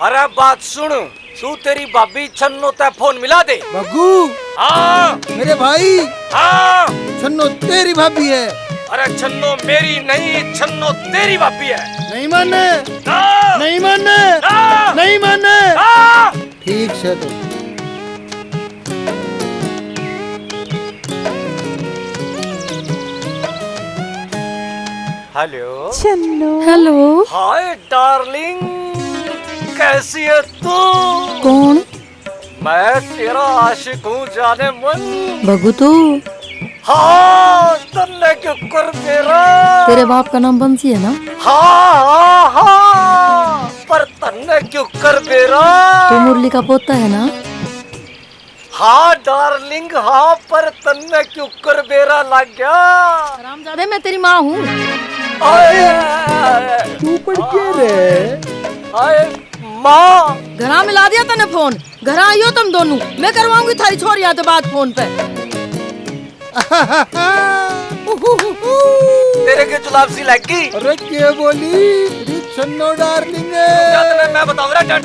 अरे बात सुन, तू तेरी भाभी छन्नो ते फोन मिला दे। बग्गू हाँ मेरे भाई, हाँ। छन्नो तेरी भाभी है। अरे छन्नो मेरी नहीं, छन्नो तेरी भाभी है। नहीं माने, ना, नहीं माने, ना, नहीं माने। ना। ठीक से तो हेलो छन्नो। हेलो। हाय डार्लिंग, कैसी है तू? कौन? मैं तेरा आशिक हूँ जाने मन। भगू तू? हाँ तन्ने क्यों कर मेरा। तेरे बाप का नाम बंसी है ना? हाँ हाँ हाँ, पर तन्ने क्यों कर मेरा। तो मुरली का पोता है ना? हाँ डार्लिंग हाँ, पर तन्ने क्यों कर बेरा लग गया। हरामजादे, मैं तेरी माँ हूँ। तू पढ़ के रे। माँ घरा मिला दिया तने फोन। घरा आइयो तुम दोनों, मैं करवाऊंगी थारी छोरियां से बात फोन पे। तेरे के जुलाब सी लगी। अरे क्या बोली? छन्नो डार्लिंग है। मैं बताऊँ रे डाटा।